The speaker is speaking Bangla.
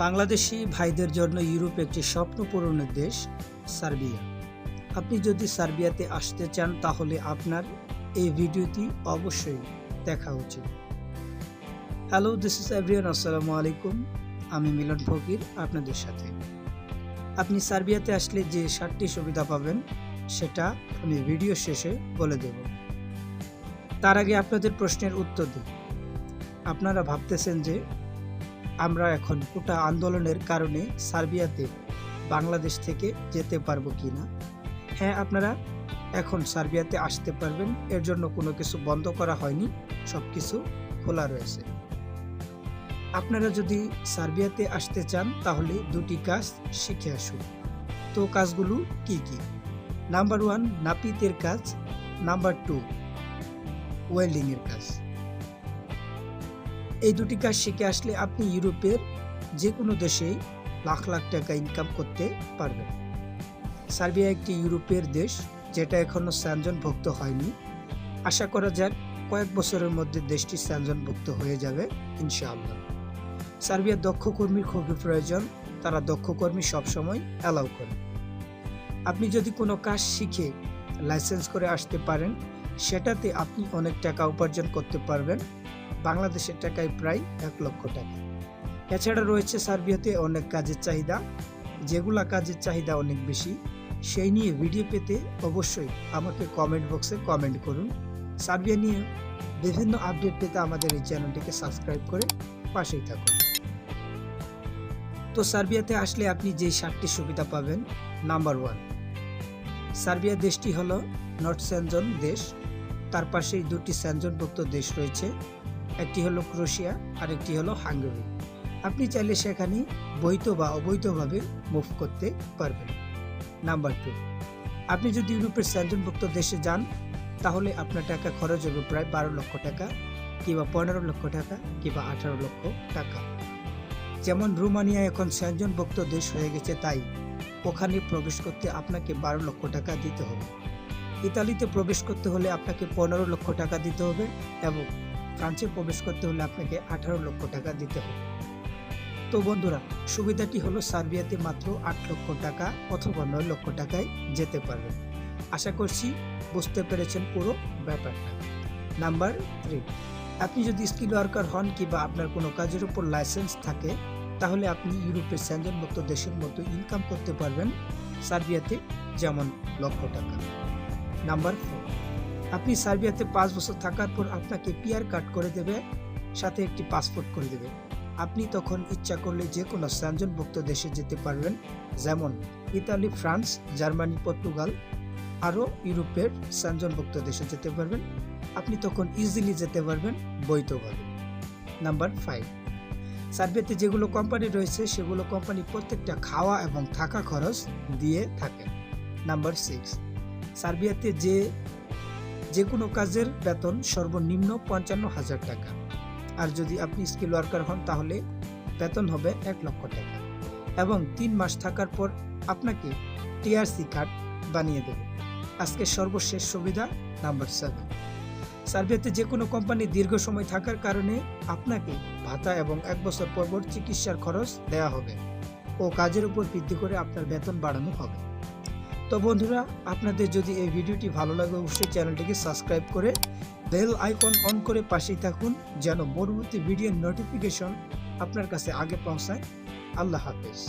বাংলাদেশি ভাইদের জন্য ইউরোপ একটি স্বপ্ন পূরণের দেশ সার্বিয়া। আপনি যদি সার্বিয়াতে আসতে চান তাহলে আপনার এই ভিডিওটি অবশ্যই দেখা উচিত। হ্যালো, দিস ইজ এভরিওয়ান, আসসালামু আলাইকুম। আমি মিলন ফকির আপনাদের সাথে। আপনি সার্বিয়াতে আসলে যে 7টি সুবিধা পাবেন সেটা আমি ভিডিও শেষে বলে দেব। তার আগে আপনাদের প্রশ্নের উত্তর দিই। আপনারা ভাবতেছেন যে আমরা এখন কোটা আন্দোলনের কারণে সার্বিয়াতে বাংলাদেশ থেকে যেতে পারবো কিনা। হ্যাঁ, আপনারা এখন সার্বিয়াতে আসতে পারবেন। এর জন্য কোনো কিছু বন্ধ করা হয়নি, সব কিছু খোলা রয়েছে। আপনারা যদি সার্বিয়াতে আসতে চান তাহলে দুটি কাজ শিখে আসুন। তো কাজগুলো কি কি? নাম্বার 1 নাপিতের কাজ, নাম্বার 2 ওয়েল্ডিংয়ের কাজ। এই দুটি কাজ শিখে আসলে আপনি ইউরোপের যে কোনো দেশেই লাখ লাখ টাকা ইনকাম করতে পারবেন। সার্বিয়া একটি ইউরোপের দেশ যেটা এখনো সেনজনভুক্ত হয়নি। আশা করা যাক কয়েক বছরের মধ্যে দেশটি সেনজনভুক্ত হয়ে যাবে ইনশাআল্লাহ। সার্বিয়ার দক্ষ কর্মীর খুবই প্রয়োজন, তারা দক্ষ কর্মী সবসময় অ্যালাউ করে। আপনি যদি কোনো কাজ শিখে লাইসেন্স করে আসতে পারেন সেটাতে আপনি অনেক টাকা উপার্জন করতে পারবেন, বাংলাদেশের টাকায় প্রায় 1 লক্ষ টাকা। এছাড়া রয়েছে সার্বিয়াতে অনেক কাজের চাহিদা, যেগুলা কাজের চাহিদা অনেক বেশি। সেই নিয়ে ভিডিও পেতে অবশ্যই আমাকে কমেন্ট বক্সে কমেন্ট করুন। সার্বিয়া নিয়ে বিভিন্ন আপডেট পেতে আমাদের এই চ্যানেলটিকে সাবস্ক্রাইব করে পাশেই থাকুন। তো সার্বিয়াতে আসলে আপনি যে 7টি সুবিধা পাবেন। নাম্বার 1, সার্বিয়া দেশটি হলো নর্থ সেনজন দেশ। তার পাশেই দুটি সেনজনভুক্ত দেশ রয়েছে, একটি হলো ক্রোয়েশিয়া আর একটি হলো হাঙ্গেরি। আপনি চাইলে সেখানে বৈধ বা অবৈধভাবে মুভ করতে পারবেন। নাম্বার 2, আপনি যদি ইউরোপের সেনজনভুক্ত দেশে যান তাহলে আপনার টাকা খরচ হবে প্রায় 12 লক্ষ টাকা, কিংবা 15 লক্ষ টাকা, কিংবা 18 লক্ষ টাকা। যেমন রোমানিয়া এখন সেনজনভুক্ত দেশ হয়ে গেছে, তাই ওখানে প্রবেশ করতে আপনাকে 12 লক্ষ টাকা দিতে হবে। ইতালিতে প্রবেশ করতে হলে আপনাকে 15 লক্ষ টাকা দিতে হবে এবং ফ্রান্সে প্রবেশ করতে হলে আপনাকে 18 লক্ষ টাকা দিতে হবে। তো বন্ধুরা, সুবিধাটি হলো সার্বিয়াতে মাত্র 8 লক্ষ টাকা অথবা 9 লক্ষ টাকায় যেতে পারবেন। আশা করছি বুঝতে পেরেছেন পুরো ব্যাপারটা। নাম্বার 3, আপনি যদি স্কিল ওয়ার্কার হন কিংবা আপনার কোনো কাজের উপর লাইসেন্স থাকে তাহলে আপনি ইউরোপের সেনজনভুক্ত দেশের মতো ইনকাম করতে পারবেন সার্বিয়াতে, যেমন লক্ষ টাকা। নাম্বার 4, আপনি সার্বিয়াতে 5 বছর থাকার পর আপনাকে পিআর কার্ড করে দেবে, সাথে একটি পাসপোর্ট করে দেবে। আপনি তখন ইচ্ছা করলে যে কোনো সেনজনভুক্ত দেশে যেতে পারবেন, যেমন ইতালি, ফ্রান্স, জার্মানি, পর্তুগাল, আরও ইউরোপের সেনজনভুক্ত দেশে যেতে পারবেন। আপনি তখন ইজিলি যেতে পারবেন বৈধভাবে। নাম্বার 5, সার্বিয়াতে যেগুলো কোম্পানি রয়েছে সেগুলো কোম্পানি প্রত্যেকটা খাওয়া এবং থাকা খরচ দিয়ে থাকে। নাম্বার 6, সার্বিয়াতে যে কোনো কাজের বেতন সর্বনিম্ন 55,000 টাকা, আর যদি আপনি স্কিল ওয়ার্কার হন তাহলে বেতন হবে 1 লক্ষ টাকা এবং 3 মাস থাকার পর আপনাকে টিআরসি কার্ড বানিয়ে দেবে। আজকে সর্বশেষ সুবিধা নাম্বার 7, সার্বিয়াতে যে কোনো কোম্পানি দীর্ঘ সময় থাকার কারণে আপনাকে ভাতা এবং 1 বছর পর চিকিৎসার খরচ দেওয়া হবে ও কাজের উপর ভিত্তি করে আপনার বেতন বাড়ানো হবে। তো বন্ধুরা, আপনাদের যদি এই ভিডিওটি ভালো লাগে অবশ্যই চ্যানেলটিকে সাবস্ক্রাইব করে বেল আইকন অন করে পাশেই থাকুন, যেন পরবর্তী ভিডিওর নোটিফিকেশন আপনার কাছে আগে পৌঁছায়। আল্লাহ হাফেজ।